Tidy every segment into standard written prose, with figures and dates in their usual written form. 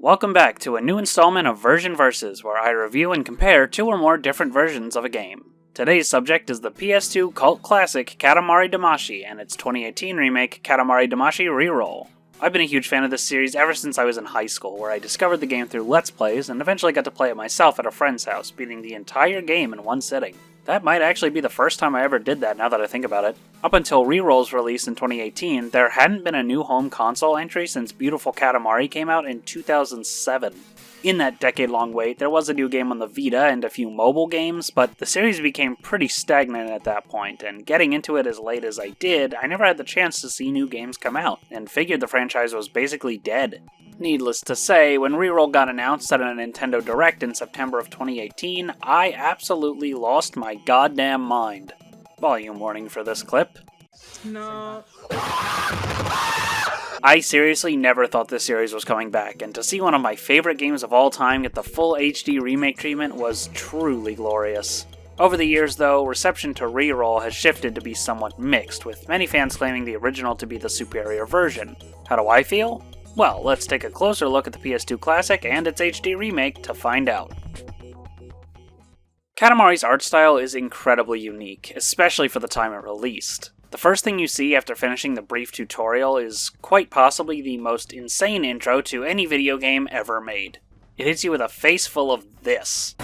Welcome back to a new installment of Version Versus, where I review and compare two or more different versions of a game. Today's subject is the PS2 cult classic Katamari Damacy and its 2018 remake Katamari Damacy Reroll. I've been a huge fan of this series ever since I was in high school, where I discovered the game through Let's Plays and eventually got to play it myself at a friend's house, beating the entire game in one sitting. That might actually be the first time I ever did that now that I think about it. Up until Reroll's release in 2018, there hadn't been a new home console entry since Beautiful Katamari came out in 2007. In that decade-long wait, there was a new game on the Vita and a few mobile games, but the series became pretty stagnant at that point, and getting into it as late as I did, I never had the chance to see new games come out, and figured the franchise was basically dead. Needless to say, when Reroll got announced at a Nintendo Direct in September of 2018, I absolutely lost my goddamn mind. Volume warning for this clip. No. I seriously never thought this series was coming back, and to see one of my favorite games of all time get the full HD remake treatment was truly glorious. Over the years though, reception to Reroll has shifted to be somewhat mixed, with many fans claiming the original to be the superior version. How do I feel? Well, let's take a closer look at the PS2 classic and its HD remake to find out. Katamari's art style is incredibly unique, especially for the time it released. The first thing you see after finishing the brief tutorial is quite possibly the most insane intro to any video game ever made. It hits you with a face full of this.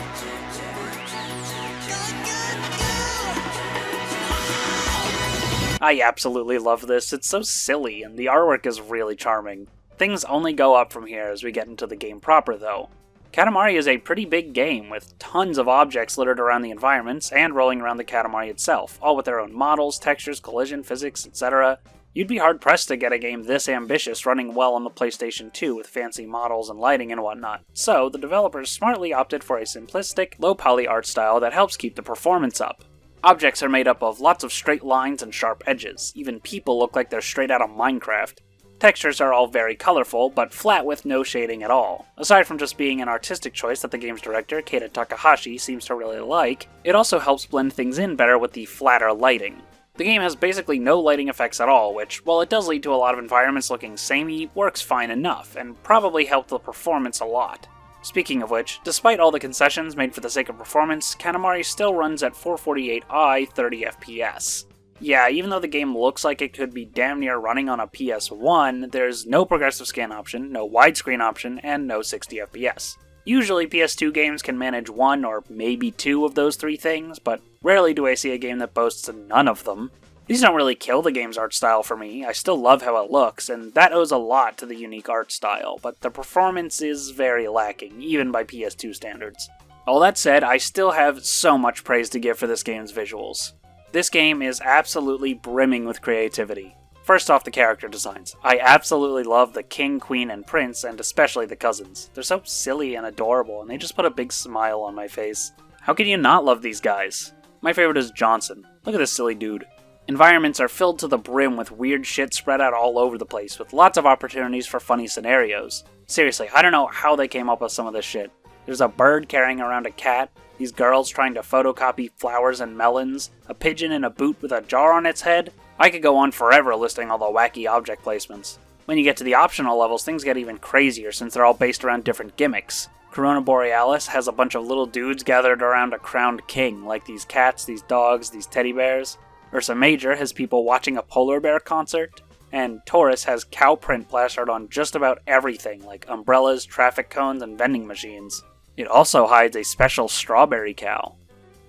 I absolutely love this, it's so silly, and the artwork is really charming. Things only go up from here as we get into the game proper though. Katamari is a pretty big game, with tons of objects littered around the environments and rolling around the Katamari itself, all with their own models, textures, collision, physics, etc. You'd be hard-pressed to get a game this ambitious running well on the PlayStation 2 with fancy models and lighting and whatnot, so the developers smartly opted for a simplistic, low-poly art style that helps keep the performance up. Objects are made up of lots of straight lines and sharp edges, even people look like they're straight out of Minecraft. Textures are all very colorful, but flat with no shading at all. Aside from just being an artistic choice that the game's director, Keita Takahashi, seems to really like, it also helps blend things in better with the flatter lighting. The game has basically no lighting effects at all, which, while it does lead to a lot of environments looking samey, works fine enough, and probably helped the performance a lot. Speaking of which, despite all the concessions made for the sake of performance, Katamari still runs at 448i 30 FPS. Yeah, even though the game looks like it could be damn near running on a PS1, there's no progressive scan option, no widescreen option, and no 60 FPS. Usually PS2 games can manage one or maybe two of those three things, but rarely do I see a game that boasts none of them. These don't really kill the game's art style for me, I still love how it looks, and that owes a lot to the unique art style, but the performance is very lacking, even by PS2 standards. All that said, I still have so much praise to give for this game's visuals. This game is absolutely brimming with creativity. First off, the character designs. I absolutely love the king, queen, and prince, and especially the cousins. They're so silly and adorable, and they just put a big smile on my face. How can you not love these guys? My favorite is Johnson. Look at this silly dude. Environments are filled to the brim with weird shit spread out all over the place, with lots of opportunities for funny scenarios. Seriously, I don't know how they came up with some of this shit. There's a bird carrying around a cat, these girls trying to photocopy flowers and melons, a pigeon in a boot with a jar on its head. I could go on forever listing all the wacky object placements. When you get to the optional levels, things get even crazier since they're all based around different gimmicks. Corona Borealis has a bunch of little dudes gathered around a crowned king, like these cats, these dogs, these teddy bears. Ursa Major has people watching a polar bear concert. And Taurus has cow print plastered on just about everything, like umbrellas, traffic cones, and vending machines. It also hides a special strawberry cow.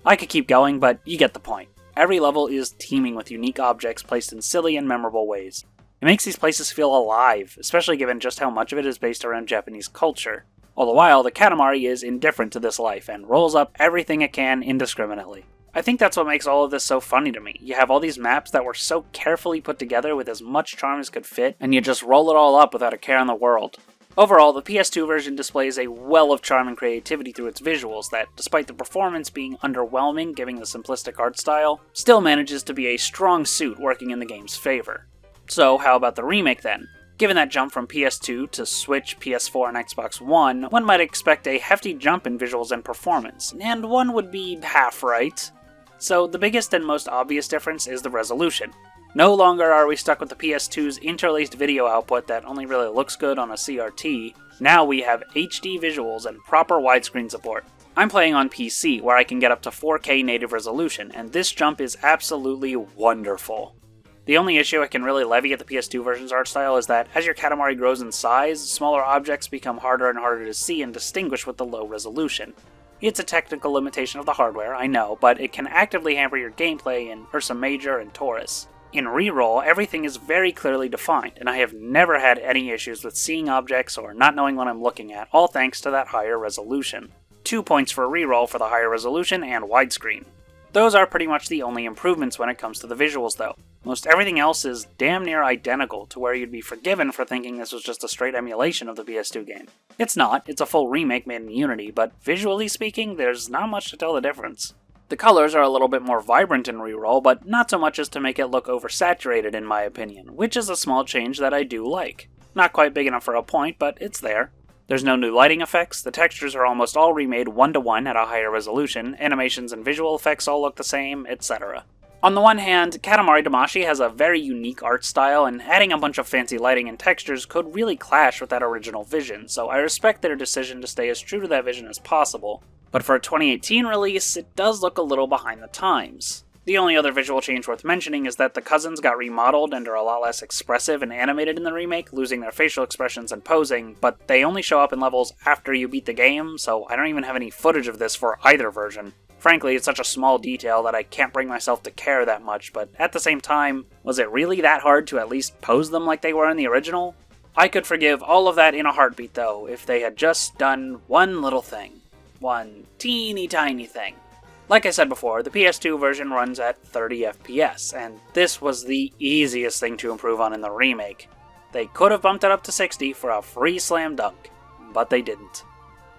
I could keep going, but you get the point. Every level is teeming with unique objects placed in silly and memorable ways. It makes these places feel alive, especially given just how much of it is based around Japanese culture. All the while, the Katamari is indifferent to this life and rolls up everything it can indiscriminately. I think that's what makes all of this so funny to me. You have all these maps that were so carefully put together with as much charm as could fit, and you just roll it all up without a care in the world. Overall, the PS2 version displays a well of charm and creativity through its visuals that, despite the performance being underwhelming given the simplistic art style, still manages to be a strong suit working in the game's favor. So how about the remake then? Given that jump from PS2 to Switch, PS4, and Xbox One, one might expect a hefty jump in visuals and performance, and one would be half right. So the biggest and most obvious difference is the resolution. No longer are we stuck with the PS2's interlaced video output that only really looks good on a CRT. Now we have HD visuals and proper widescreen support. I'm playing on PC, where I can get up to 4K native resolution, and this jump is absolutely wonderful. The only issue I can really levy at the PS2 version's art style is that as your Katamari grows in size, smaller objects become harder and harder to see and distinguish with the low resolution. It's a technical limitation of the hardware, I know, but it can actively hamper your gameplay in Ursa Major and Taurus. In Reroll, everything is very clearly defined, and I have never had any issues with seeing objects or not knowing what I'm looking at, all thanks to that higher resolution. 2 points for Reroll for the higher resolution and widescreen. Those are pretty much the only improvements when it comes to the visuals though. Most everything else is damn near identical to where you'd be forgiven for thinking this was just a straight emulation of the PS2 game. It's not, it's a full remake made in Unity, but visually speaking, there's not much to tell the difference. The colors are a little bit more vibrant in Reroll, but not so much as to make it look oversaturated in my opinion, which is a small change that I do like. Not quite big enough for a point, but it's there. There's no new lighting effects, the textures are almost all remade 1-to-1 at a higher resolution, animations and visual effects all look the same, etc. On the one hand, Katamari Damacy has a very unique art style, and adding a bunch of fancy lighting and textures could really clash with that original vision, so I respect their decision to stay as true to that vision as possible. But for a 2018 release, it does look a little behind the times. The only other visual change worth mentioning is that the cousins got remodeled and are a lot less expressive and animated in the remake, losing their facial expressions and posing, but they only show up in levels after you beat the game, so I don't even have any footage of this for either version. Frankly, it's such a small detail that I can't bring myself to care that much, but at the same time, was it really that hard to at least pose them like they were in the original? I could forgive all of that in a heartbeat though, if they had just done one little thing. One teeny tiny thing. Like I said before, the PS2 version runs at 30 FPS, and this was the easiest thing to improve on in the remake. They could have bumped it up to 60 for a free slam dunk, but they didn't.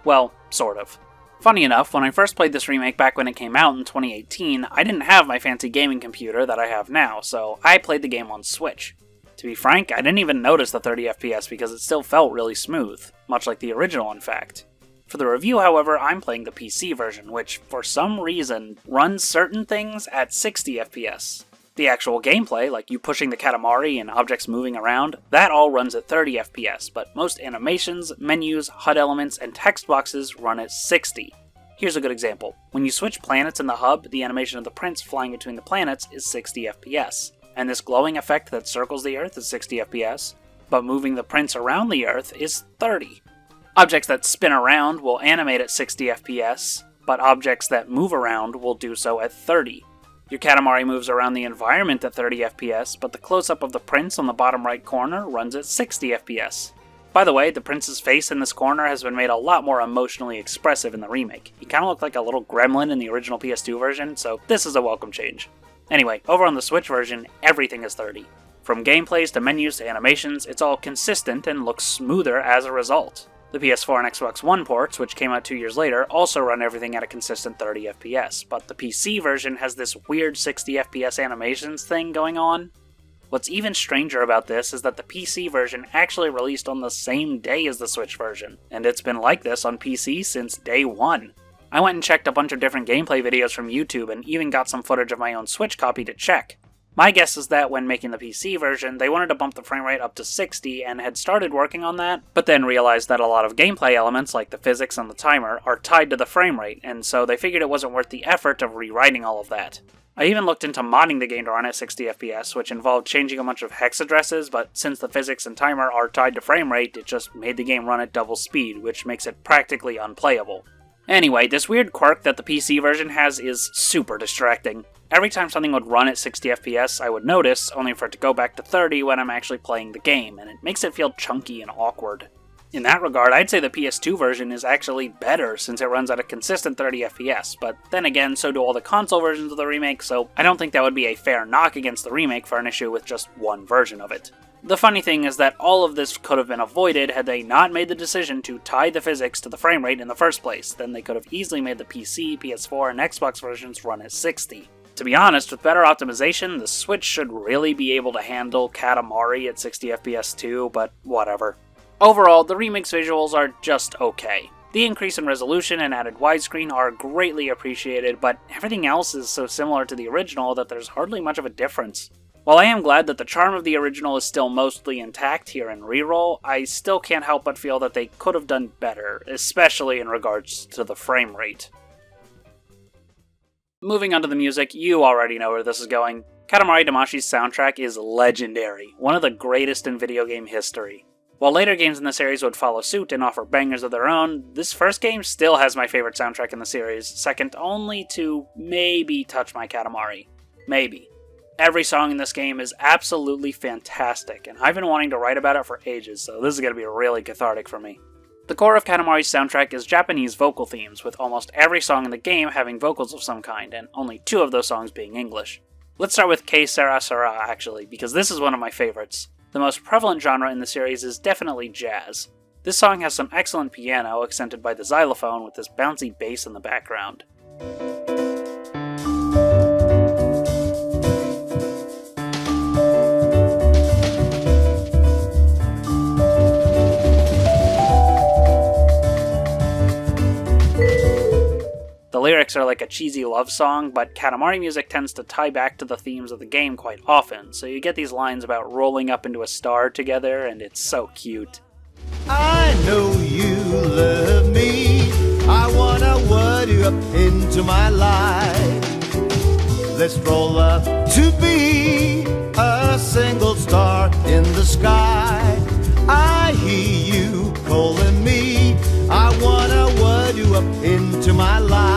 Well, sort of. Funny enough, when I first played this remake back when it came out in 2018, I didn't have my fancy gaming computer that I have now, so I played the game on Switch. To be frank, I didn't even notice the 30 FPS because it still felt really smooth, much like the original in fact. For the review, however, I'm playing the PC version, which, for some reason, runs certain things at 60 FPS. The actual gameplay, like you pushing the Katamari and objects moving around, that all runs at 30 FPS, but most animations, menus, HUD elements, and text boxes run at 60. Here's a good example. When you switch planets in the hub, the animation of the prince flying between the planets is 60 FPS, and this glowing effect that circles the Earth is 60 FPS, but moving the prince around the Earth is 30. Objects that spin around will animate at 60 FPS, but objects that move around will do so at 30. Your Katamari moves around the environment at 30 FPS, but the close-up of the prince on the bottom right corner runs at 60 FPS. By the way, the prince's face in this corner has been made a lot more emotionally expressive in the remake. He kinda looked like a little gremlin in the original PS2 version, so this is a welcome change. Anyway, over on the Switch version, everything is 30. From gameplays to menus to animations, it's all consistent and looks smoother as a result. The PS4 and Xbox One ports, which came out 2 years later, also run everything at a consistent 30 FPS, but the PC version has this weird 60 FPS animations thing going on. What's even stranger about this is that the PC version actually released on the same day as the Switch version, and it's been like this on PC since day one. I went and checked a bunch of different gameplay videos from YouTube and even got some footage of my own Switch copy to check. My guess is that when making the PC version, they wanted to bump the frame rate up to 60 and had started working on that, but then realized that a lot of gameplay elements like the physics and the timer are tied to the frame rate, and so they figured it wasn't worth the effort of rewriting all of that. I even looked into modding the game to run at 60 FPS, which involved changing a bunch of hex addresses, but since the physics and timer are tied to frame rate, it just made the game run at double speed, which makes it practically unplayable. Anyway, this weird quirk that the PC version has is super distracting. Every time something would run at 60 FPS, I would notice, only for it to go back to 30 when I'm actually playing the game, and it makes it feel chunky and awkward. In that regard, I'd say the PS2 version is actually better since it runs at a consistent 30 FPS, but then again, so do all the console versions of the remake, so I don't think that would be a fair knock against the remake for an issue with just one version of it. The funny thing is that all of this could have been avoided had they not made the decision to tie the physics to the frame rate in the first place. Then they could have easily made the PC, PS4, and Xbox versions run at 60. To be honest, with better optimization, the Switch should really be able to handle Katamari at 60 FPS too, but whatever. Overall, the remake's visuals are just okay. The increase in resolution and added widescreen are greatly appreciated, but everything else is so similar to the original that there's hardly much of a difference. While I am glad that the charm of the original is still mostly intact here in Reroll, I still can't help but feel that they could have done better, especially in regards to the frame rate. Moving on to the music, you already know where this is going. Katamari Damacy's soundtrack is legendary, one of the greatest in video game history. While later games in the series would follow suit and offer bangers of their own, this first game still has my favorite soundtrack in the series, second only to maybe Touch My Katamari. Maybe. Every song in this game is absolutely fantastic, and I've been wanting to write about it for ages, so this is going to be really cathartic for me. The core of Katamari's soundtrack is Japanese vocal themes, with almost every song in the game having vocals of some kind, and only 2 of those songs being English. Let's start with Que Sera Sera, actually, because this is one of my favorites. The most prevalent genre in the series is definitely jazz. This song has some excellent piano, accented by the xylophone with this bouncy bass in the background. The lyrics are like a cheesy love song, but Katamari music tends to tie back to the themes of the game quite often, so you get these lines about rolling up into a star together, and it's so cute. I know you love me, I wanna word you up into my life. Let's roll up to be a single star in the sky. I hear you calling me, I wanna word you up into my life.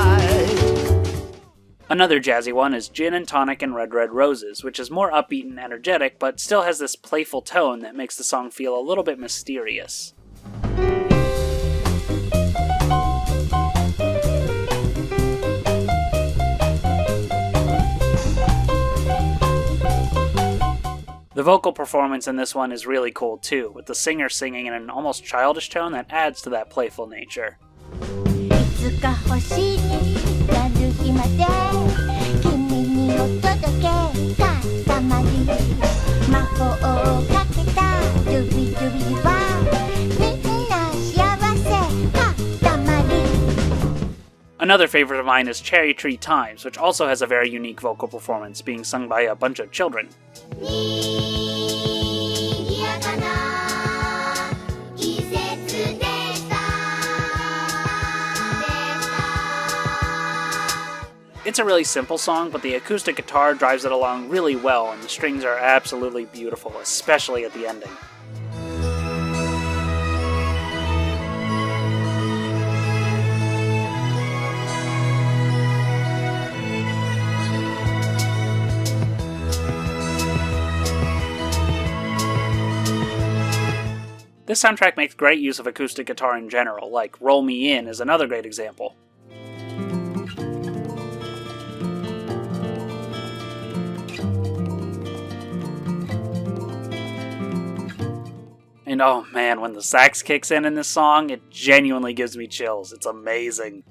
Another jazzy one is Gin and Tonic and Red Red Roses, which is more upbeat and energetic, but still has this playful tone that makes the song feel a little bit mysterious. The vocal performance in this one is really cool too, with the singer singing in an almost childish tone that adds to that playful nature. Another favorite of mine is Cherry Tree Times, which also has a very unique vocal performance, being sung by a bunch of children. It's a really simple song, but the acoustic guitar drives it along really well, and the strings are absolutely beautiful, especially at the ending. This soundtrack makes great use of acoustic guitar in general, like Roll Me In is another great example. And oh man, when the sax kicks in this song, it genuinely gives me chills. It's amazing.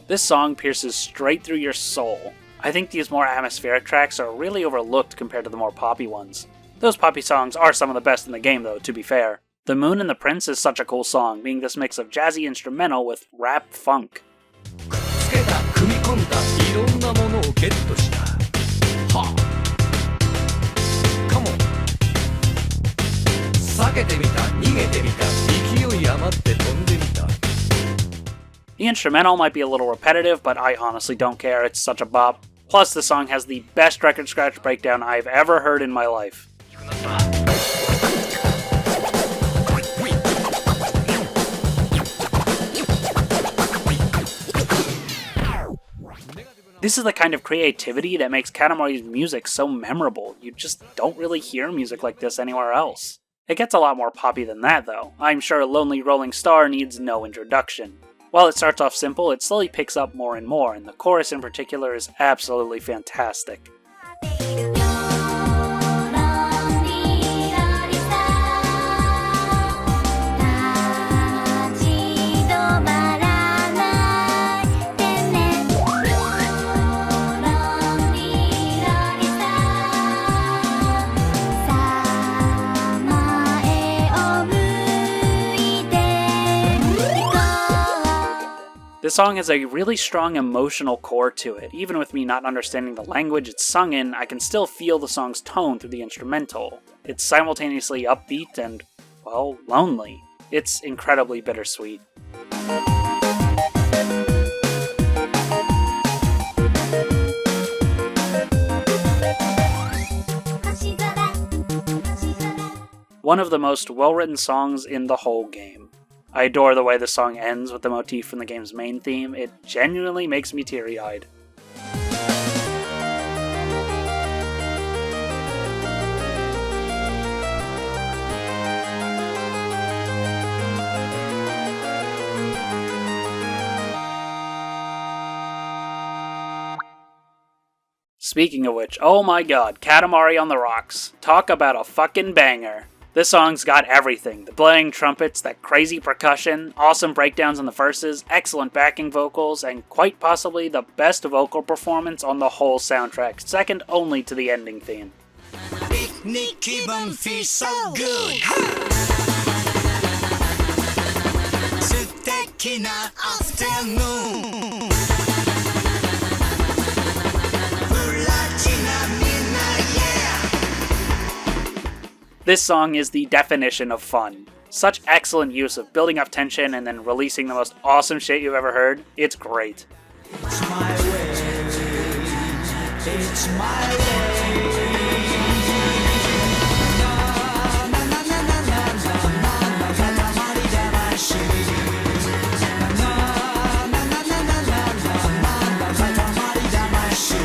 This song pierces straight through your soul. I think these more atmospheric tracks are really overlooked compared to the more poppy ones. Those poppy songs are some of the best in the game though, to be fair. The Moon and the Prince is such a cool song, being this mix of jazzy instrumental with rap funk. The instrumental might be a little repetitive, but I honestly don't care, it's such a bop. Plus, the song has the best record scratch breakdown I've ever heard in my life. This is the kind of creativity that makes Katamari's music so memorable. You just don't really hear music like this anywhere else. It gets a lot more poppy than that though. I'm sure Lonely Rolling Star needs no introduction. While it starts off simple, it slowly picks up more and more, and the chorus in particular is absolutely fantastic. song has a really strong emotional core to it. Even with me not understanding the language it's sung in, I can still feel the song's tone through the instrumental. It's simultaneously upbeat and, well, lonely. It's incredibly bittersweet. One of the most well-written songs in the whole game. I adore the way the song ends with the motif from the game's main theme. It genuinely makes me teary-eyed. Speaking of which, oh my god, Katamari on the Rocks. Talk about a fucking banger. This song's got everything. The blaring trumpets, that crazy percussion, awesome breakdowns in the verses, excellent backing vocals, and quite possibly the best vocal performance on the whole soundtrack, second only to the ending theme. Picnic 기분 feels so good. 스테키나 afternoon. This song is the definition of fun. Such excellent use of building up tension and then releasing the most awesome shit you've ever heard. It's great. It's my way. It's my way. Katamari Damacy. Katamari Damacy.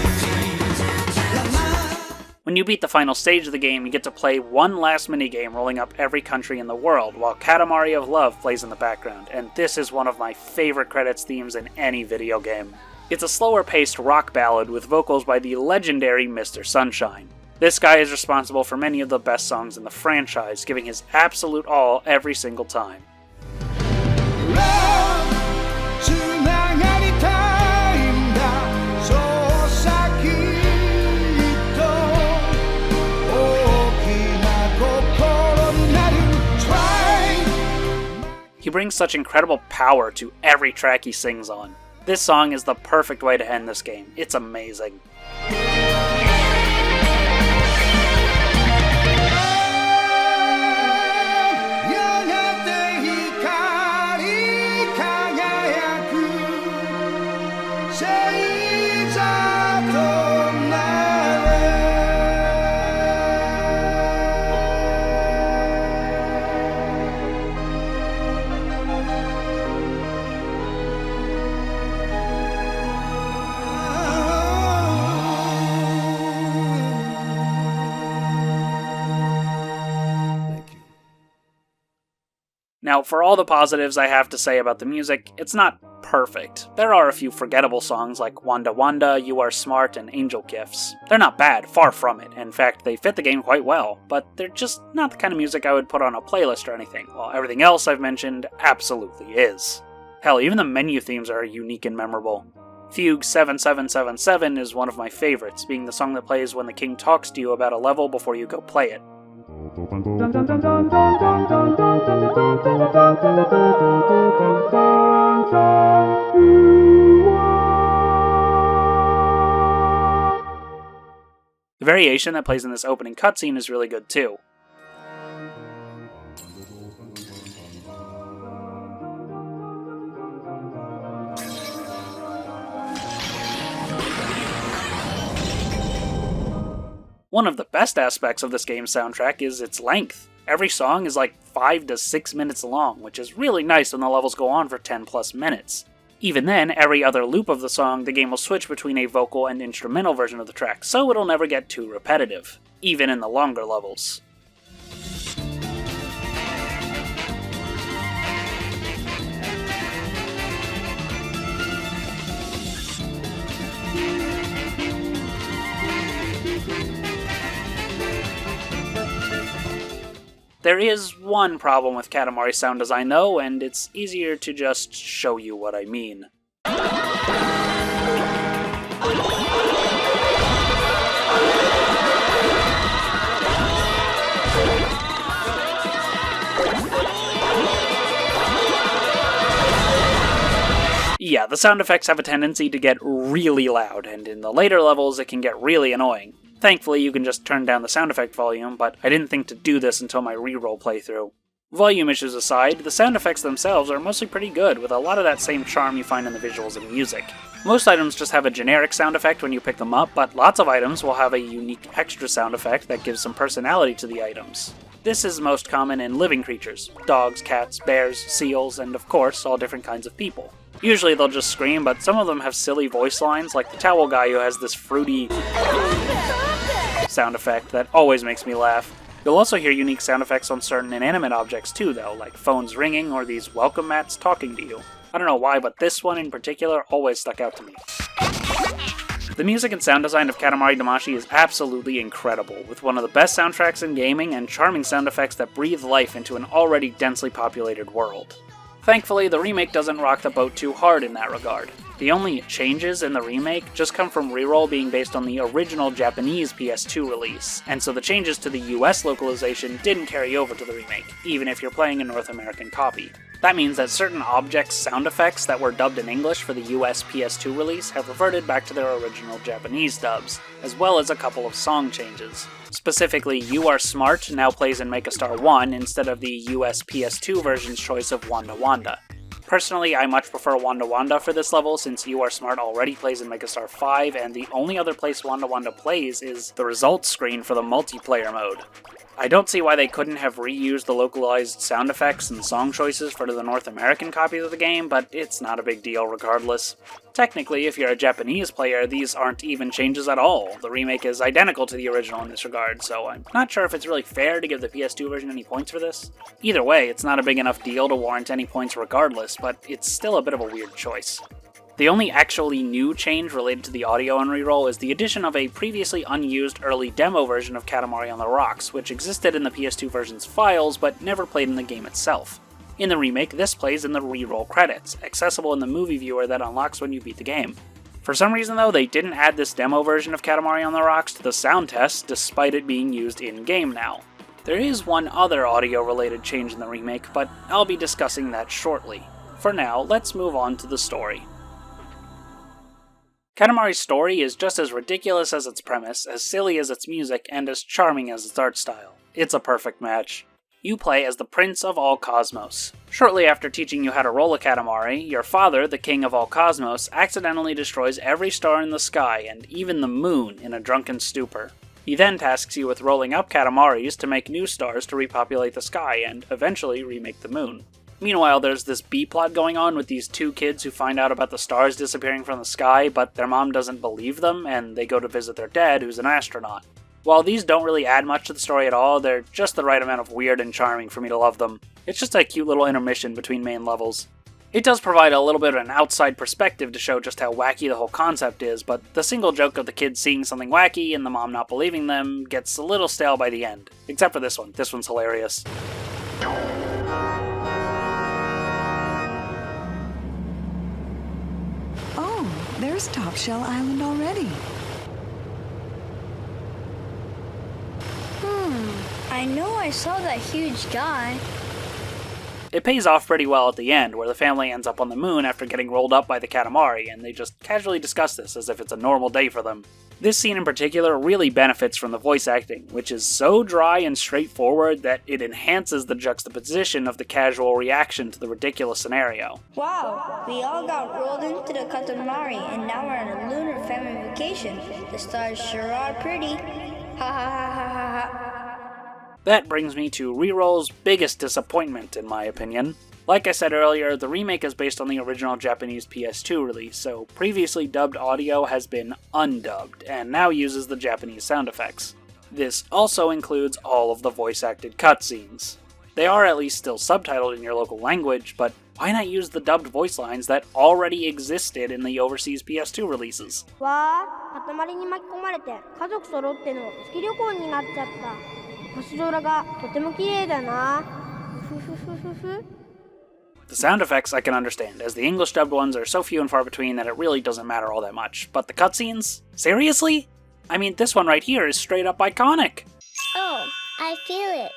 When you beat the final stage of the game, you get to play one last minigame rolling up every country in the world, while Katamari of Love plays in the background, and this is one of my favorite credits themes in any video game. It's a slower-paced rock ballad with vocals by the legendary Mr. Sunshine. This guy is responsible for many of the best songs in the franchise, giving his absolute all every single time. He brings such incredible power to every track he sings on. This song is the perfect way to end this game. It's amazing. Now, for all the positives I have to say about the music, it's not perfect. There are a few forgettable songs like Wanda Wanda, You Are Smart, and Angel Gifts. They're not bad, far from it. In fact, they fit the game quite well, but they're just not the kind of music I would put on a playlist or anything, while everything else I've mentioned absolutely is. Hell, even the menu themes are unique and memorable. Fugue 7777 is one of my favorites, being the song that plays when the king talks to you about a level before you go play it. The variation that plays in this opening cutscene is really good too. One of the best aspects of this game's soundtrack is its length. Every song is like 5 to 6 minutes long, which is really nice when the levels go on for 10 plus minutes. Even then, every other loop of the song, the game will switch between a vocal and instrumental version of the track, so it'll never get too repetitive, even in the longer levels. There is one problem with Katamari's sound design though, and it's easier to just show you what I mean. Yeah, the sound effects have a tendency to get really loud, and in the later levels it can get really annoying. Thankfully, you can just turn down the sound effect volume, but I didn't think to do this until my reroll playthrough. Volume issues aside, the sound effects themselves are mostly pretty good, with a lot of that same charm you find in the visuals and music. Most items just have a generic sound effect when you pick them up, but lots of items will have a unique extra sound effect that gives some personality to the items. This is most common in living creatures: dogs, cats, bears, seals, and of course, all different kinds of people. Usually they'll just scream, but some of them have silly voice lines, like the towel guy who has this fruity sound effect that always makes me laugh. You'll also hear unique sound effects on certain inanimate objects too, though, like phones ringing or these welcome mats talking to you. I don't know why, but this one in particular always stuck out to me. The music and sound design of Katamari Damacy is absolutely incredible, with one of the best soundtracks in gaming and charming sound effects that breathe life into an already densely populated world. Thankfully, the remake doesn't rock the boat too hard in that regard. The only changes in the remake just come from Reroll being based on the original Japanese PS2 release, and so the changes to the US localization didn't carry over to the remake, even if you're playing a North American copy. That means that certain objects' sound effects that were dubbed in English for the US PS2 release have reverted back to their original Japanese dubs, as well as a couple of song changes. Specifically, You Are Smart now plays in Megastar 1 instead of the US PS2 version's choice of Wanda Wanda. Personally, I much prefer Wanda Wanda for this level since You Are Smart already plays in Megastar 5, and the only other place Wanda Wanda plays is the results screen for the multiplayer mode. I don't see why they couldn't have reused the localized sound effects and song choices for the North American copies of the game, but it's not a big deal regardless. Technically, if you're a Japanese player, these aren't even changes at all. The remake is identical to the original in this regard, so I'm not sure if it's really fair to give the PS2 version any points for this. Either way, it's not a big enough deal to warrant any points regardless, but it's still a bit of a weird choice. The only actually new change related to the audio on Reroll is the addition of a previously unused early demo version of Katamari on the Rocks, which existed in the PS2 version's files but never played in the game itself. In the remake, this plays in the Reroll credits, accessible in the movie viewer that unlocks when you beat the game. For some reason though, they didn't add this demo version of Katamari on the Rocks to the sound test, despite it being used in-game now. There is one other audio-related change in the remake, but I'll be discussing that shortly. For now, let's move on to the story. Katamari's story is just as ridiculous as its premise, as silly as its music, and as charming as its art style. It's a perfect match. You play as the Prince of All Cosmos. Shortly after teaching you how to roll a Katamari, your father, the King of All Cosmos, accidentally destroys every star in the sky and even the moon in a drunken stupor. He then tasks you with rolling up Katamaris to make new stars to repopulate the sky and eventually remake the moon. Meanwhile, there's this B-plot going on with these two kids who find out about the stars disappearing from the sky, but their mom doesn't believe them, and they go to visit their dad, who's an astronaut. While these don't really add much to the story at all, they're just the right amount of weird and charming for me to love them. It's just a cute little intermission between main levels. It does provide a little bit of an outside perspective to show just how wacky the whole concept is, but the single joke of the kids seeing something wacky and the mom not believing them gets a little stale by the end. Except for this one. This one's hilarious. There's Top Shell Island already. I know I saw that huge guy. It pays off pretty well at the end, where the family ends up on the moon after getting rolled up by the Katamari, and they just casually discuss this as if it's a normal day for them. This scene in particular really benefits from the voice acting, which is so dry and straightforward that it enhances the juxtaposition of the casual reaction to the ridiculous scenario. Wow, we all got rolled into the Katamari and now we're on a lunar family vacation. The stars sure are pretty. Ha ha ha ha ha ha. That brings me to Reroll's biggest disappointment, in my opinion. Like I said earlier, the remake is based on the original Japanese PS2 release, so previously dubbed audio has been undubbed, and now uses the Japanese sound effects. This also includes all of the voice-acted cutscenes. They are at least still subtitled in your local language, but why not use the dubbed voice lines that already existed in the overseas PS2 releases? わあ、塊に巻き込まれて家族揃っての月旅行になっちゃった。星空がとても綺麗だな。ふふふふふ。The sound effects I can understand, as the English dubbed ones are so few and far between that it really doesn't matter all that much. But the cutscenes? Seriously? I mean, this one right here is straight up iconic. Oh, I feel it.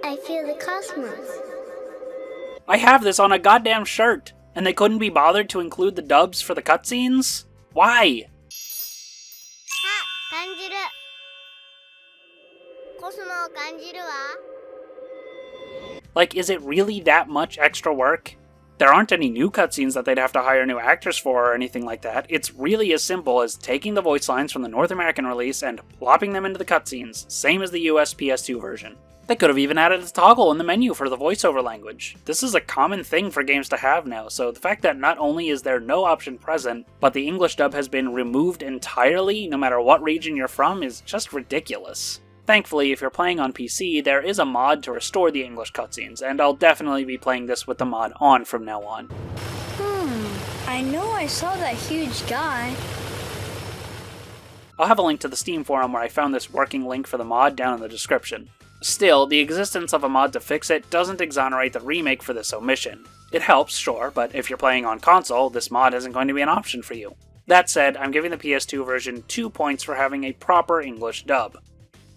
I feel the cosmos. I have this on a goddamn shirt. And they couldn't be bothered to include the dubs for the cutscenes? Why? あ、感じる。コスモを感じるわ。 Like, is it really that much extra work? There aren't any new cutscenes that they'd have to hire new actors for or anything like that. It's really as simple as taking the voice lines from the North American release and plopping them into the cutscenes, same as the US PS2 version. They could have even added a toggle in the menu for the voiceover language. This is a common thing for games to have now, so the fact that not only is there no option present, but the English dub has been removed entirely, no matter what region you're from, is just ridiculous. Thankfully, if you're playing on PC, there is a mod to restore the English cutscenes, and I'll definitely be playing this with the mod on from now on. I know I saw that huge guy. I'll have a link to the Steam forum where I found this working link for the mod down in the description. Still, the existence of a mod to fix it doesn't exonerate the remake for this omission. It helps, sure, but if you're playing on console, this mod isn't going to be an option for you. That said, I'm giving the PS2 version 2 points for having a proper English dub.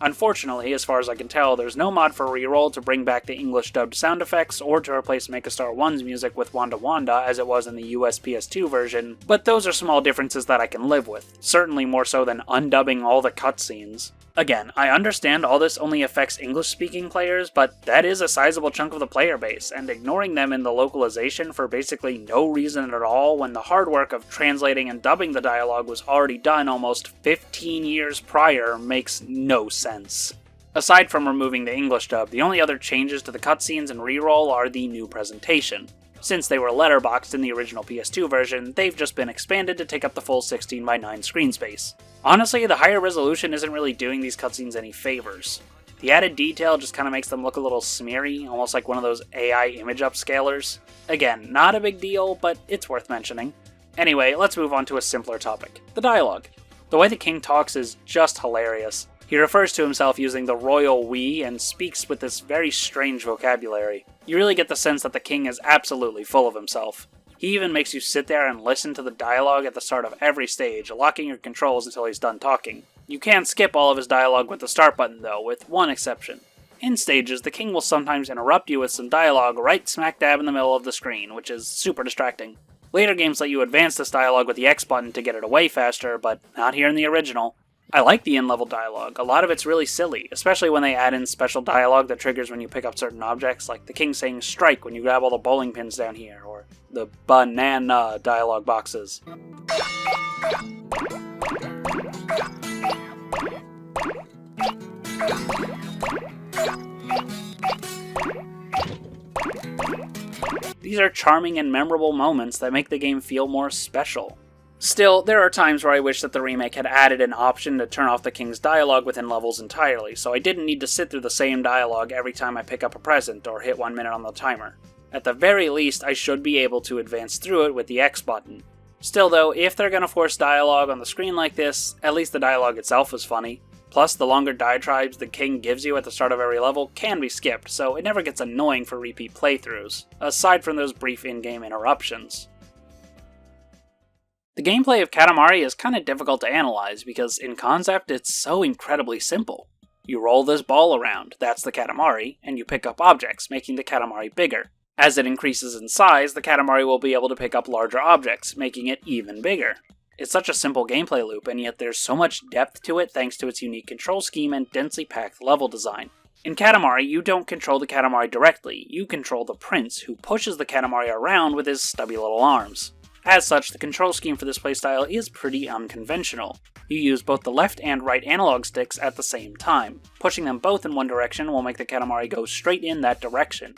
Unfortunately, as far as I can tell, there's no mod for Reroll to bring back the English dubbed sound effects or to replace Makastar 1's music with Wanda Wanda as it was in the US PS2 version, but those are small differences that I can live with, certainly more so than undubbing all the cutscenes. Again, I understand all this only affects English-speaking players, but that is a sizable chunk of the player base, and ignoring them in the localization for basically no reason at all when the hard work of translating and dubbing the dialogue was already done almost 15 years prior makes no sense. Aside from removing the English dub, the only other changes to the cutscenes and Reroll are the new presentation. Since they were letterboxed in the original PS2 version, they've just been expanded to take up the full 16:9 screen space. Honestly, the higher resolution isn't really doing these cutscenes any favors. The added detail just kind of makes them look a little smeary, almost like one of those AI image upscalers. Again, not a big deal, but it's worth mentioning. Anyway, let's move on to a simpler topic: the dialogue. The way the king talks is just hilarious. He refers to himself using the royal we and speaks with this very strange vocabulary. You really get the sense that the king is absolutely full of himself. He even makes you sit there and listen to the dialogue at the start of every stage, locking your controls until he's done talking. You can skip all of his dialogue with the start button though, with one exception. In stages, the king will sometimes interrupt you with some dialogue right smack dab in the middle of the screen, which is super distracting. Later games let you advance this dialogue with the X button to get it away faster, but not here in the original. I like the in-level dialogue. A lot of it's really silly, especially when they add in special dialogue that triggers when you pick up certain objects, like the king saying strike when you grab all the bowling pins down here, or the banana dialogue boxes. These are charming and memorable moments that make the game feel more special. Still, there are times where I wish that the remake had added an option to turn off the king's dialogue within levels entirely, so I didn't need to sit through the same dialogue every time I pick up a present or hit 1 minute on the timer. At the very least, I should be able to advance through it with the X button. Still though, if they're gonna force dialogue on the screen like this, at least the dialogue itself is funny. Plus, the longer diatribes the king gives you at the start of every level can be skipped, so it never gets annoying for repeat playthroughs, aside from those brief in-game interruptions. The gameplay of Katamari is kinda difficult to analyze because in concept it's so incredibly simple. You roll this ball around, that's the Katamari, and you pick up objects, making the Katamari bigger. As it increases in size, the Katamari will be able to pick up larger objects, making it even bigger. It's such a simple gameplay loop, and yet there's so much depth to it thanks to its unique control scheme and densely packed level design. In Katamari, you don't control the Katamari directly, you control the prince, who pushes the Katamari around with his stubby little arms. As such, the control scheme for this playstyle is pretty unconventional. You use both the left and right analog sticks at the same time. Pushing them both in one direction will make the Katamari go straight in that direction.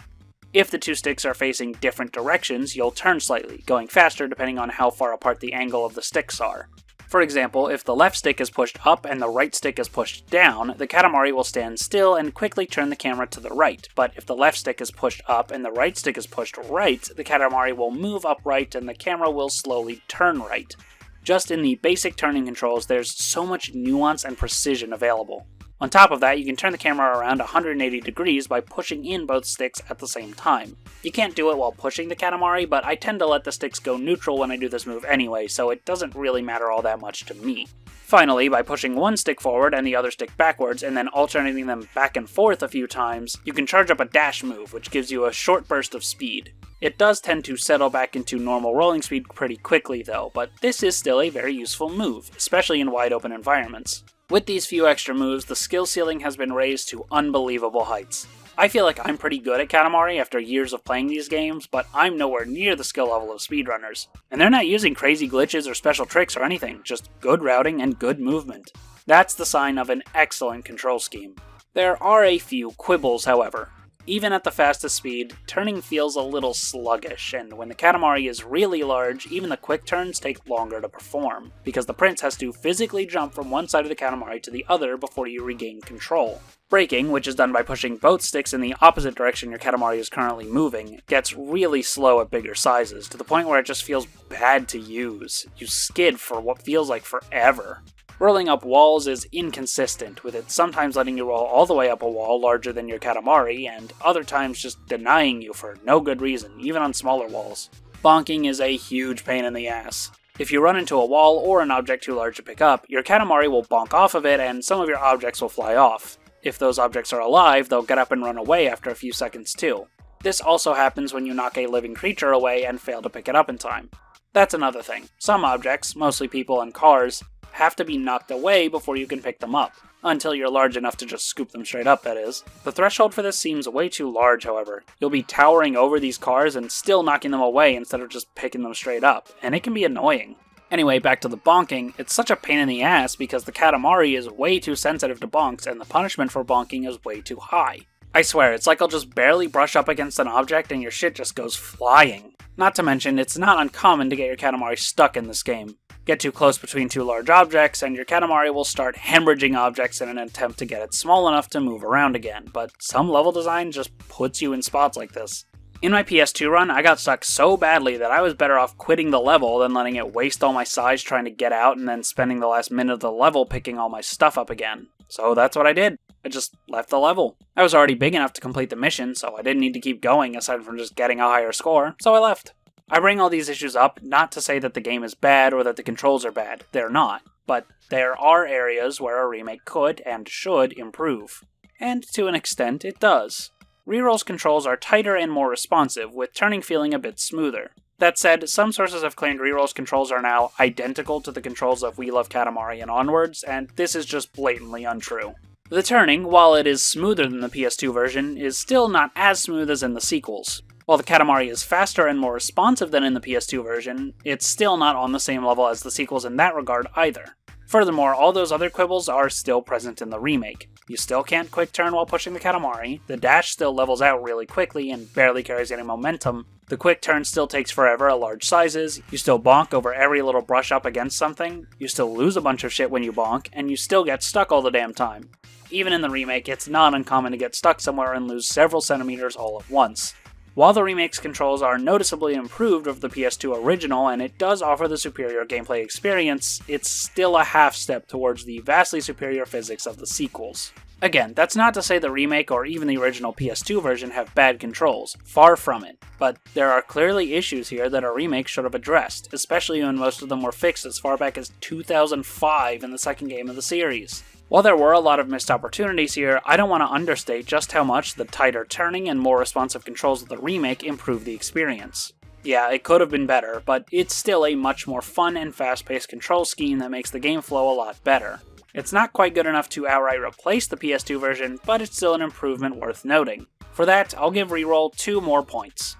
If the two sticks are facing different directions, you'll turn slightly, going faster depending on how far apart the angle of the sticks are. For example, if the left stick is pushed up and the right stick is pushed down, the Katamari will stand still and quickly turn the camera to the right, but if the left stick is pushed up and the right stick is pushed right, the Katamari will move upright and the camera will slowly turn right. Just in the basic turning controls, there's so much nuance and precision available. On top of that, you can turn the camera around 180 degrees by pushing in both sticks at the same time. You can't do it while pushing the Katamari, but I tend to let the sticks go neutral when I do this move anyway, so it doesn't really matter all that much to me. Finally, by pushing one stick forward and the other stick backwards, and then alternating them back and forth a few times, you can charge up a dash move, which gives you a short burst of speed. It does tend to settle back into normal rolling speed pretty quickly though, but this is still a very useful move, especially in wide open environments. With these few extra moves, the skill ceiling has been raised to unbelievable heights. I feel like I'm pretty good at Katamari after years of playing these games, but I'm nowhere near the skill level of speedrunners. And they're not using crazy glitches or special tricks or anything, just good routing and good movement. That's the sign of an excellent control scheme. There are a few quibbles, however. Even at the fastest speed, turning feels a little sluggish, and when the Katamari is really large, even the quick turns take longer to perform, because the prince has to physically jump from one side of the Katamari to the other before you regain control. Braking, which is done by pushing both sticks in the opposite direction your Katamari is currently moving, gets really slow at bigger sizes, to the point where it just feels bad to use. You skid for what feels like forever. Rolling up walls is inconsistent, with it sometimes letting you roll all the way up a wall larger than your Katamari, and other times just denying you for no good reason, even on smaller walls. Bonking is a huge pain in the ass. If you run into a wall or an object too large to pick up, your Katamari will bonk off of it and some of your objects will fly off. If those objects are alive, they'll get up and run away after a few seconds too. This also happens when you knock a living creature away and fail to pick it up in time. That's another thing. Some objects, mostly people and cars, have to be knocked away before you can pick them up. Until you're large enough to just scoop them straight up, that is. The threshold for this seems way too large, however. You'll be towering over these cars and still knocking them away instead of just picking them straight up, and it can be annoying. Anyway, back to the bonking, it's such a pain in the ass because the Katamari is way too sensitive to bonks and the punishment for bonking is way too high. I swear, it's like I'll just barely brush up against an object and your shit just goes flying. Not to mention, it's not uncommon to get your Katamari stuck in this game. Get too close between two large objects, and your Katamari will start hemorrhaging objects in an attempt to get it small enough to move around again, but some level design just puts you in spots like this. In my PS2 run, I got stuck so badly that I was better off quitting the level than letting it waste all my size trying to get out and then spending the last minute of the level picking all my stuff up again. So that's what I did. I just left the level. I was already big enough to complete the mission, so I didn't need to keep going aside from just getting a higher score, so I left. I bring all these issues up not to say that the game is bad or that the controls are bad. They're not. But there are areas where a remake could and should improve. And to an extent, it does. Reroll's controls are tighter and more responsive, with turning feeling a bit smoother. That said, some sources have claimed Reroll's controls are now identical to the controls of We Love Katamari and onwards, and this is just blatantly untrue. The turning, while it is smoother than the PS2 version, is still not as smooth as in the sequels. While the Katamari is faster and more responsive than in the PS2 version, it's still not on the same level as the sequels in that regard either. Furthermore, all those other quibbles are still present in the remake. You still can't quick turn while pushing the Katamari, the dash still levels out really quickly and barely carries any momentum, the quick turn still takes forever at large sizes, you still bonk over every little brush up against something, you still lose a bunch of shit when you bonk, and you still get stuck all the damn time. Even in the remake, it's not uncommon to get stuck somewhere and lose several centimeters all at once. While the remake's controls are noticeably improved over the PS2 original and it does offer the superior gameplay experience, it's still a half step towards the vastly superior physics of the sequels. Again, that's not to say the remake or even the original PS2 version have bad controls, far from it, but there are clearly issues here that a remake should have addressed, especially when most of them were fixed as far back as 2005 in the second game of the series. While there were a lot of missed opportunities here, I don't want to understate just how much the tighter turning and more responsive controls of the remake improved the experience. Yeah, it could have been better, but it's still a much more fun and fast-paced control scheme that makes the game flow a lot better. It's not quite good enough to outright replace the PS2 version, but it's still an improvement worth noting. For that, I'll give Reroll 2 more points.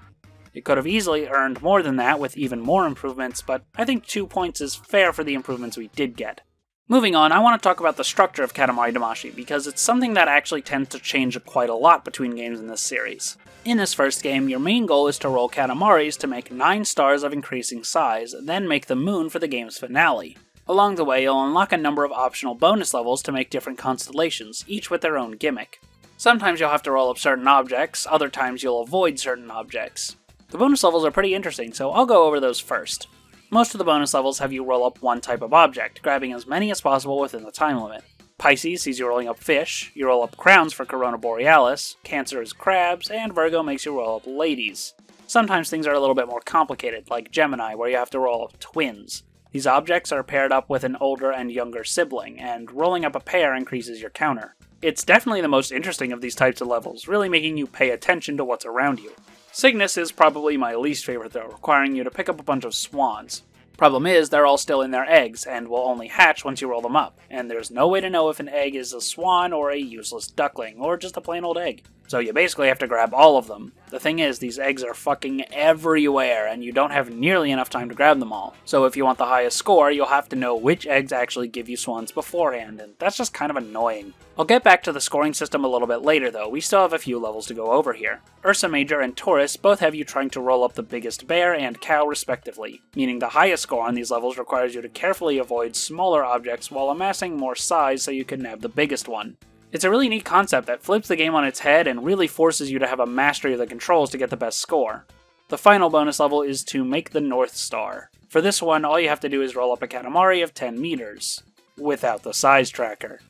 It could have easily earned more than that with even more improvements, but I think 2 points is fair for the improvements we did get. Moving on, I want to talk about the structure of Katamari Damacy, because it's something that actually tends to change quite a lot between games in this series. In this first game, your main goal is to roll Katamaris to make 9 stars of increasing size, then make the moon for the game's finale. Along the way, you'll unlock a number of optional bonus levels to make different constellations, each with their own gimmick. Sometimes you'll have to roll up certain objects, other times you'll avoid certain objects. The bonus levels are pretty interesting, so I'll go over those first. Most of the bonus levels have you roll up one type of object, grabbing as many as possible within the time limit. Pisces sees you rolling up fish, you roll up crowns for Corona Borealis, Cancer is crabs, and Virgo makes you roll up ladies. Sometimes things are a little bit more complicated, like Gemini, where you have to roll up twins. These objects are paired up with an older and younger sibling, and rolling up a pair increases your counter. It's definitely the most interesting of these types of levels, really making you pay attention to what's around you. Cygnus is probably my least favorite though, requiring you to pick up a bunch of swans. Problem is, they're all still in their eggs, and will only hatch once you roll them up, and there's no way to know if an egg is a swan or a useless duckling, or just a plain old egg. So you basically have to grab all of them. The thing is, these eggs are fucking everywhere, and you don't have nearly enough time to grab them all. So if you want the highest score, you'll have to know which eggs actually give you swans beforehand, and that's just kind of annoying. I'll get back to the scoring system a little bit later though, we still have a few levels to go over here. Ursa Major and Taurus both have you trying to roll up the biggest bear and cow respectively, meaning the highest score on these levels requires you to carefully avoid smaller objects while amassing more size so you can nab the biggest one. It's a really neat concept that flips the game on its head and really forces you to have a mastery of the controls to get the best score. The final bonus level is to make the North Star. For this one, all you have to do is roll up a Katamari of 10 meters, without the size tracker.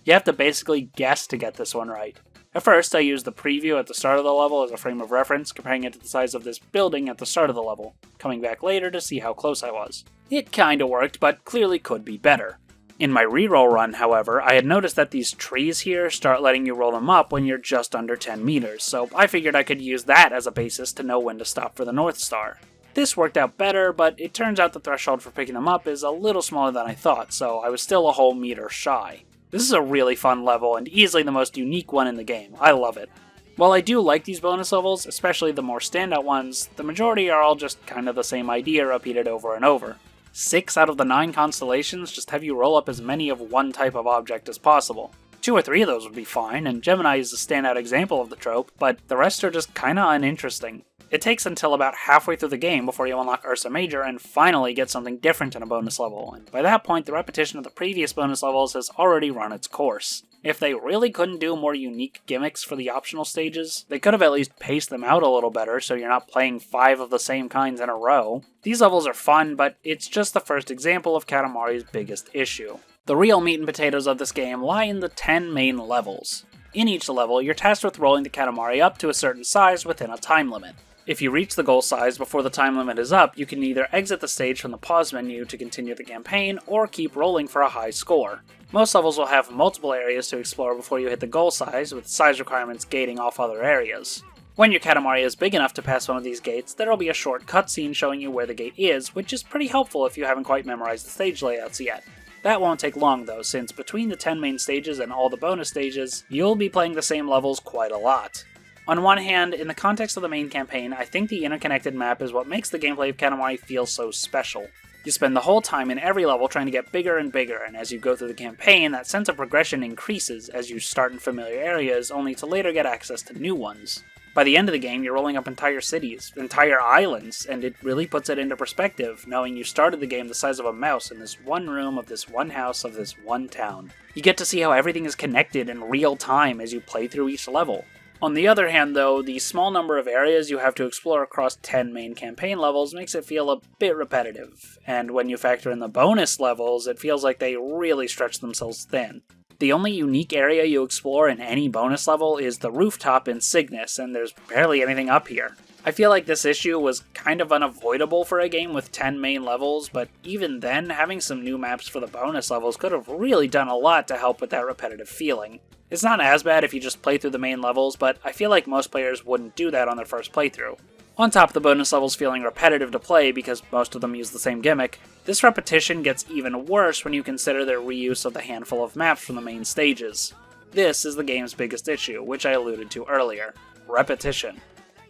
You have to basically guess to get this one right. At first, I used the preview at the start of the level as a frame of reference, comparing it to the size of this building at the start of the level, coming back later to see how close I was. It kinda worked, but clearly could be better. In my reroll run, however, I had noticed that these trees here start letting you roll them up when you're just under 10 meters, so I figured I could use that as a basis to know when to stop for the North Star. This worked out better, but it turns out the threshold for picking them up is a little smaller than I thought, so I was still a whole meter shy. This is a really fun level, and easily the most unique one in the game. I love it. While I do like these bonus levels, especially the more standout ones, the majority are all just kind of the same idea repeated over and over. 6 out of the 9 constellations just have you roll up as many of one type of object as possible. 2 or 3 of those would be fine, and Gemini is a standout example of the trope, but the rest are just kinda uninteresting. It takes until about halfway through the game before you unlock Ursa Major and finally get something different in a bonus level, and by that point the repetition of the previous bonus levels has already run its course. If they really couldn't do more unique gimmicks for the optional stages, they could have at least paced them out a little better so you're not playing 5 of the same kinds in a row. These levels are fun, but it's just the first example of Katamari's biggest issue. The real meat and potatoes of this game lie in the 10 main levels. In each level, you're tasked with rolling the Katamari up to a certain size within a time limit. If you reach the goal size before the time limit is up, you can either exit the stage from the pause menu to continue the campaign, or keep rolling for a high score. Most levels will have multiple areas to explore before you hit the goal size, with size requirements gating off other areas. When your Katamari is big enough to pass one of these gates, there will be a short cutscene showing you where the gate is, which is pretty helpful if you haven't quite memorized the stage layouts yet. That won't take long though, since between the 10 main stages and all the bonus stages, you'll be playing the same levels quite a lot. On one hand, in the context of the main campaign, I think the interconnected map is what makes the gameplay of Katamari feel so special. You spend the whole time in every level trying to get bigger and bigger, and as you go through the campaign, that sense of progression increases as you start in familiar areas, only to later get access to new ones. By the end of the game, you're rolling up entire cities, entire islands, and it really puts it into perspective, knowing you started the game the size of a mouse in this one room of this one house of this one town. You get to see how everything is connected in real time as you play through each level. On the other hand though, the small number of areas you have to explore across 10 main campaign levels makes it feel a bit repetitive, and when you factor in the bonus levels, it feels like they really stretch themselves thin. The only unique area you explore in any bonus level is the rooftop in Cygnus, and there's barely anything up here. I feel like this issue was kind of unavoidable for a game with 10 main levels, but even then, having some new maps for the bonus levels could have really done a lot to help with that repetitive feeling. It's not as bad if you just play through the main levels, but I feel like most players wouldn't do that on their first playthrough. On top of the bonus levels feeling repetitive to play because most of them use the same gimmick, this repetition gets even worse when you consider their reuse of the handful of maps from the main stages. This is the game's biggest issue, which I alluded to earlier: repetition.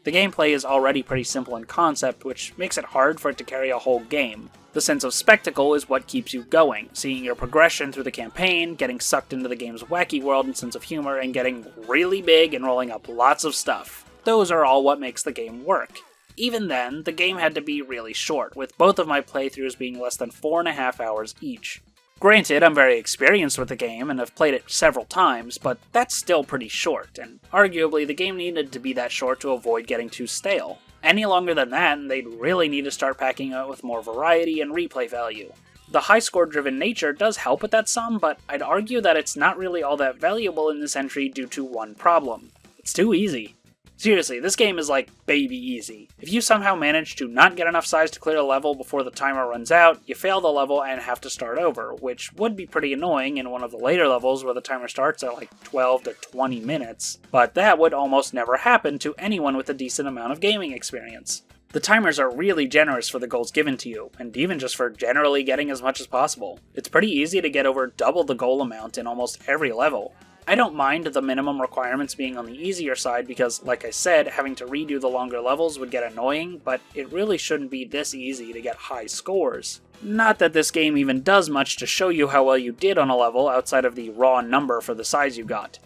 The gameplay is already pretty simple in concept, which makes it hard for it to carry a whole game. The sense of spectacle is what keeps you going, seeing your progression through the campaign, getting sucked into the game's wacky world and sense of humor, and getting really big and rolling up lots of stuff. Those are all what makes the game work. Even then, the game had to be really short, with both of my playthroughs being less than 4.5 hours each. Granted, I'm very experienced with the game and have played it several times, but that's still pretty short, and arguably the game needed to be that short to avoid getting too stale. Any longer than that, and they'd really need to start packing it with more variety and replay value. The high score driven nature does help with that some, but I'd argue that it's not really all that valuable in this entry due to one problem. It's too easy. Seriously, this game is like baby easy. If you somehow manage to not get enough size to clear a level before the timer runs out, you fail the level and have to start over, which would be pretty annoying in one of the later levels where the timer starts at like 12 to 20 minutes, but that would almost never happen to anyone with a decent amount of gaming experience. The timers are really generous for the goals given to you, and even just for generally getting as much as possible. It's pretty easy to get over double the goal amount in almost every level. I don't mind the minimum requirements being on the easier side because, like I said, having to redo the longer levels would get annoying, but it really shouldn't be this easy to get high scores. Not that this game even does much to show you how well you did on a level outside of the raw number for the size you got.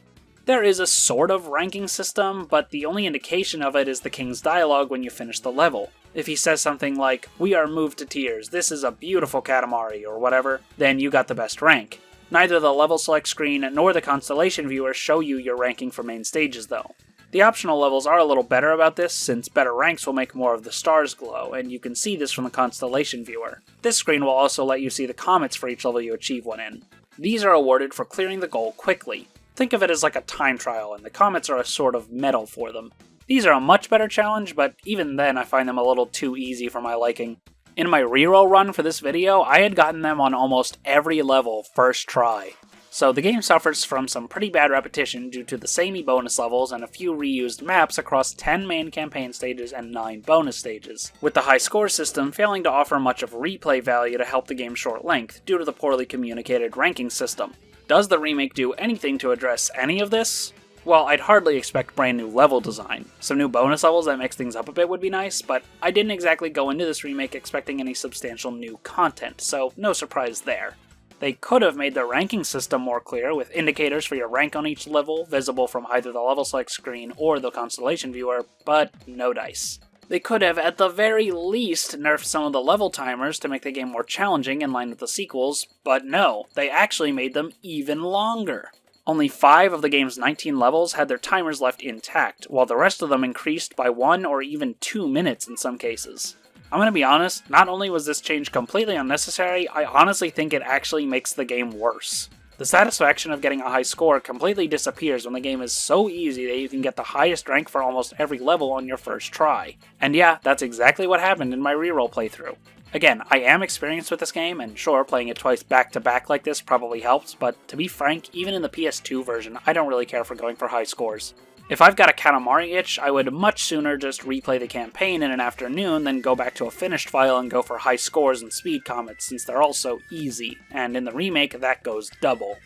There is a sort of ranking system, but the only indication of it is the king's dialogue when you finish the level. If he says something like, "We are moved to tears, this is a beautiful Katamari," or whatever, then you got the best rank. Neither the level select screen nor the constellation viewer show you your ranking for main stages though. The optional levels are a little better about this, since better ranks will make more of the stars glow, and you can see this from the constellation viewer. This screen will also let you see the comets for each level you achieve one in. These are awarded for clearing the goal quickly. Think of it as like a time trial, and the comets are a sort of medal for them. These are a much better challenge, but even then I find them a little too easy for my liking. In my reroll run for this video, I had gotten them on almost every level first try. So the game suffers from some pretty bad repetition due to the samey bonus levels and a few reused maps across 10 main campaign stages and 9 bonus stages, with the high score system failing to offer much of replay value to help the game's short length due to the poorly communicated ranking system. Does the remake do anything to address any of this? Well, I'd hardly expect brand new level design. Some new bonus levels that mix things up a bit would be nice, but I didn't exactly go into this remake expecting any substantial new content, so no surprise there. They could have made the ranking system more clear, with indicators for your rank on each level visible from either the level select screen or the constellation viewer, but no dice. They could have, at the very least, nerfed some of the level timers to make the game more challenging in line with the sequels, but no, they actually made them even longer. Only 5 of the game's 19 levels had their timers left intact, while the rest of them increased by 1 or even 2 minutes in some cases. I'm gonna be honest, not only was this change completely unnecessary, I honestly think it actually makes the game worse. The satisfaction of getting a high score completely disappears when the game is so easy that you can get the highest rank for almost every level on your first try. And yeah, that's exactly what happened in my reroll playthrough. Again, I am experienced with this game, and sure, playing it twice back to back like this probably helps, but to be frank, even in the PS2 version, I don't really care for going for high scores. If I've got a Katamari itch, I would much sooner just replay the campaign in an afternoon than go back to a finished file and go for high scores and speed comets, since they're all so easy, and in the remake that goes double.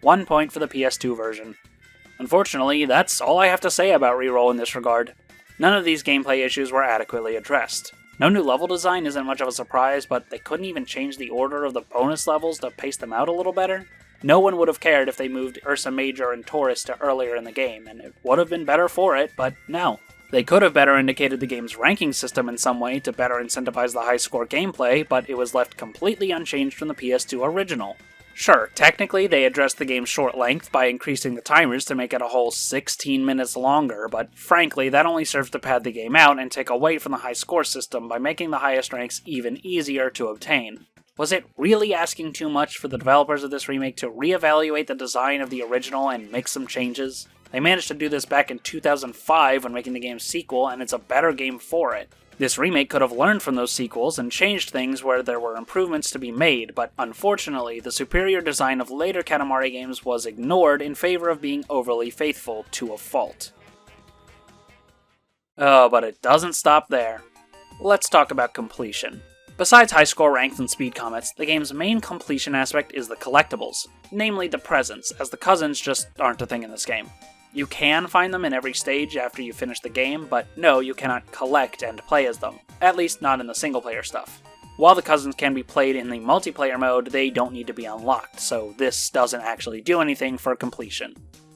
1 point for the PS2 version. Unfortunately, that's all I have to say about Reroll in this regard. None of these gameplay issues were adequately addressed. No new level design isn't much of a surprise, but they couldn't even change the order of the bonus levels to pace them out a little better. No one would have cared if they moved Ursa Major and Taurus to earlier in the game, and it would have been better for it, but no. They could have better indicated the game's ranking system in some way to better incentivize the high score gameplay, but it was left completely unchanged from the PS2 original. Sure, technically they addressed the game's short length by increasing the timers to make it a whole 16 minutes longer, but frankly that only serves to pad the game out and take away from the high score system by making the highest ranks even easier to obtain. Was it really asking too much for the developers of this remake to reevaluate the design of the original and make some changes? They managed to do this back in 2005 when making the game's sequel, and it's a better game for it. This remake could have learned from those sequels and changed things where there were improvements to be made, but unfortunately, the superior design of later Katamari games was ignored in favor of being overly faithful to a fault. Oh, but it doesn't stop there. Let's talk about completion. Besides high score ranks and speed comets, the game's main completion aspect is the collectibles, namely the presents, as the cousins just aren't a thing in this game. You can find them in every stage after you finish the game, but no, you cannot collect and play as them, at least not in the single player stuff. While the cousins can be played in the multiplayer mode, they don't need to be unlocked, so this doesn't actually do anything for completion.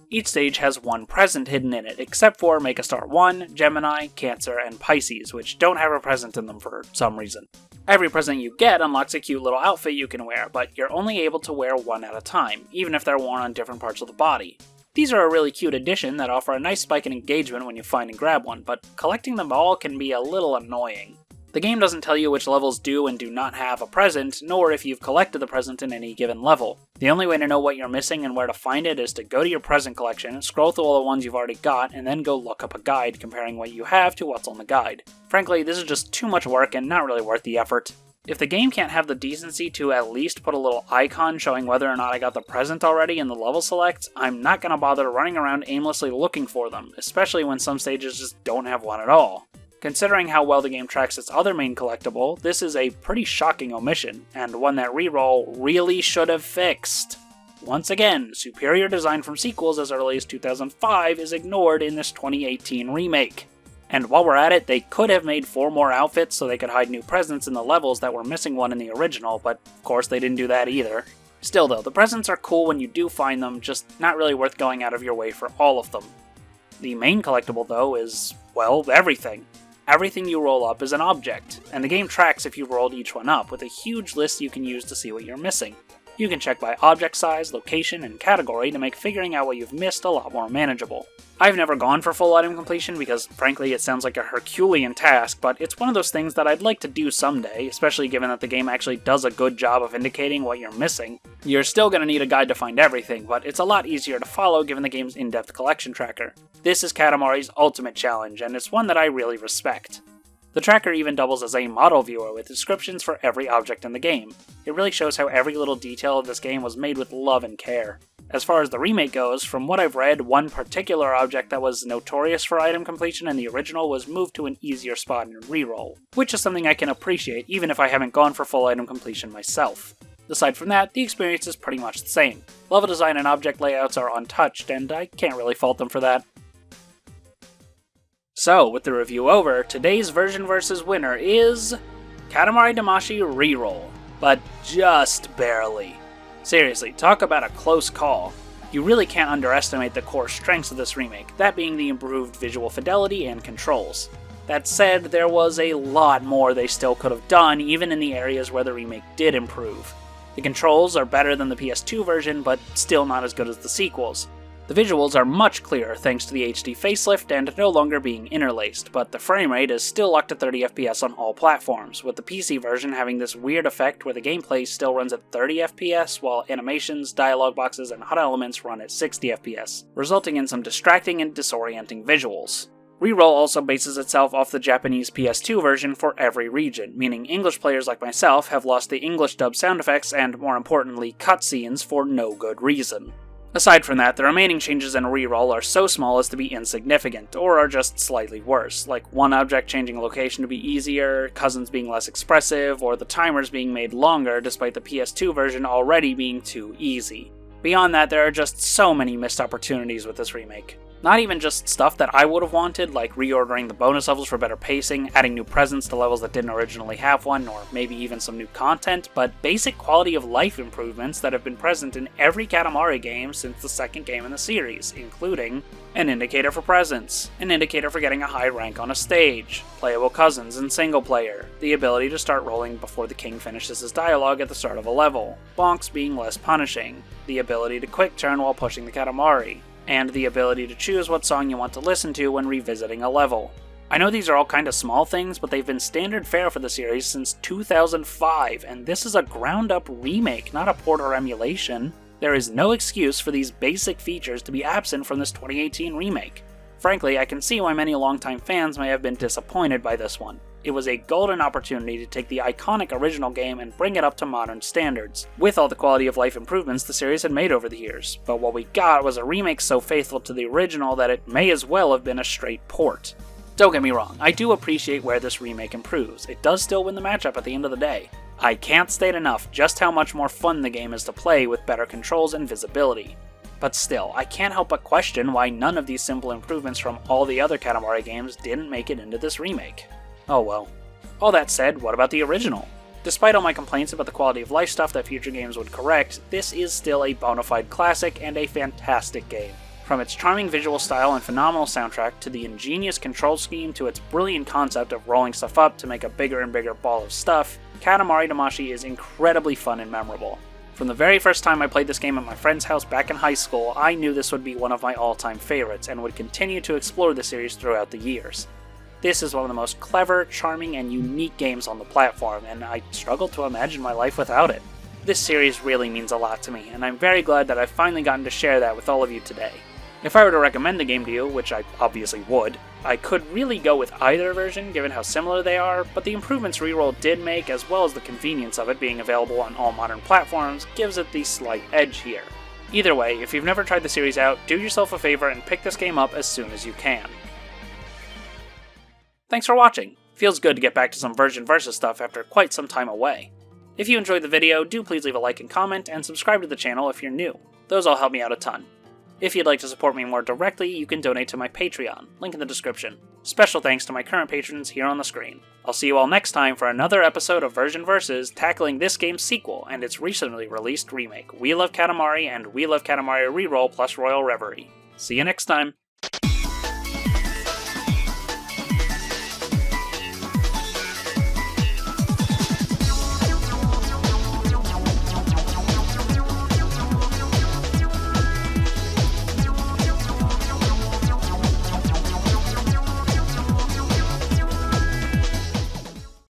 Each stage has one present hidden in it, except for Megastar 1, Gemini, Cancer, and Pisces, which don't have a present in them for some reason. Every present you get unlocks a cute little outfit you can wear, but you're only able to wear one at a time, even if they're worn on different parts of the body. These are a really cute addition that offer a nice spike in engagement when you find and grab one, but collecting them all can be a little annoying. The game doesn't tell you which levels do and do not have a present, nor if you've collected the present in any given level. The only way to know what you're missing and where to find it is to go to your present collection, scroll through all the ones you've already got, and then go look up a guide comparing what you have to what's on the guide. Frankly, this is just too much work and not really worth the effort. If the game can't have the decency to at least put a little icon showing whether or not I got the present already in the level select, I'm not gonna bother running around aimlessly looking for them, especially when some stages just don't have one at all. Considering how well the game tracks its other main collectible, this is a pretty shocking omission, and one that Reroll really should have fixed. Once again, superior design from sequels as early as 2005 is ignored in this 2018 remake. And while we're at it, they could have made 4 more outfits so they could hide new presents in the levels that were missing one in the original, but of course they didn't do that either. Still though, the presents are cool when you do find them, just not really worth going out of your way for all of them. The main collectible though is, well, everything. Everything you roll up is an object, and the game tracks if you rolled each one up with a huge list you can use to see what you're missing. You can check by object size, location, and category to make figuring out what you've missed a lot more manageable. I've never gone for full item completion because, frankly, it sounds like a Herculean task, but it's one of those things that I'd like to do someday, especially given that the game actually does a good job of indicating what you're missing. You're still going to need a guide to find everything, but it's a lot easier to follow given the game's in-depth collection tracker. This is Katamari's ultimate challenge, and it's one that I really respect. The tracker even doubles as a model viewer with descriptions for every object in the game. It really shows how every little detail of this game was made with love and care. As far as the remake goes, from what I've read, one particular object that was notorious for item completion in the original was moved to an easier spot in Reroll, which is something I can appreciate even if I haven't gone for full item completion myself. Aside from that, the experience is pretty much the same. Level design and object layouts are untouched, and I can't really fault them for that. So, with the review over, today's version versus winner is Katamari Damacy Reroll, but just barely. Seriously, talk about a close call. You really can't underestimate the core strengths of this remake, that being the improved visual fidelity and controls. That said, there was a lot more they still could have done, even in the areas where the remake did improve. The controls are better than the PS2 version, but still not as good as the sequels. The visuals are much clearer thanks to the HD facelift and no longer being interlaced, but the frame rate is still locked to 30 FPS on all platforms, with the PC version having this weird effect where the gameplay still runs at 30 FPS, while animations, dialogue boxes, and HUD elements run at 60 FPS, resulting in some distracting and disorienting visuals. Reroll also bases itself off the Japanese PS2 version for every region, meaning English players like myself have lost the English dub sound effects and, more importantly, cutscenes for no good reason. Aside from that, the remaining changes in Reroll are so small as to be insignificant, or are just slightly worse, like one object changing location to be easier, cousins being less expressive, or the timers being made longer despite the PS2 version already being too easy. Beyond that, there are just so many missed opportunities with this remake. Not even just stuff that I would have wanted, like reordering the bonus levels for better pacing, adding new presents to levels that didn't originally have one, or maybe even some new content, but basic quality of life improvements that have been present in every Katamari game since the second game in the series, including an indicator for presents, an indicator for getting a high rank on a stage, playable cousins in single player, the ability to start rolling before the king finishes his dialogue at the start of a level, bonks being less punishing, the ability to quick turn while pushing the Katamari, and the ability to choose what song you want to listen to when revisiting a level. I know these are all kinda small things, but they've been standard fare for the series since 2005, and this is a ground-up remake, not a port or emulation. There is no excuse for these basic features to be absent from this 2018 remake. Frankly, I can see why many longtime fans may have been disappointed by this one. It was a golden opportunity to take the iconic original game and bring it up to modern standards, with all the quality of life improvements the series had made over the years, but what we got was a remake so faithful to the original that it may as well have been a straight port. Don't get me wrong, I do appreciate where this remake improves. It does still win the matchup at the end of the day. I can't state enough just how much more fun the game is to play with better controls and visibility. But still, I can't help but question why none of these simple improvements from all the other Katamari games didn't make it into this remake. Oh well. All that said, what about the original? Despite all my complaints about the quality of life stuff that future games would correct, this is still a bona fide classic and a fantastic game. From its charming visual style and phenomenal soundtrack, to the ingenious control scheme, to its brilliant concept of rolling stuff up to make a bigger and bigger ball of stuff, Katamari Damacy is incredibly fun and memorable. From the very first time I played this game at my friend's house back in high school, I knew this would be one of my all-time favorites, and would continue to explore the series throughout the years. This is one of the most clever, charming, and unique games on the platform, and I struggle to imagine my life without it. This series really means a lot to me, and I'm very glad that I've finally gotten to share that with all of you today. If I were to recommend the game to you, which I obviously would, I could really go with either version given how similar they are, but the improvements Reroll did make, as well as the convenience of it being available on all modern platforms, gives it the slight edge here. Either way, if you've never tried the series out, do yourself a favor and pick this game up as soon as you can. Thanks for watching! Feels good to get back to some Virgin Versus stuff after quite some time away. If you enjoyed the video, do please leave a like and comment, and subscribe to the channel if you're new. Those all help me out a ton. If you'd like to support me more directly, you can donate to my Patreon, link in the description. Special thanks to my current patrons here on the screen. I'll see you all next time for another episode of Virgin Versus tackling this game's sequel and its recently released remake, We Love Katamari and We Love Katamari Reroll plus Royal Reverie. See you next time!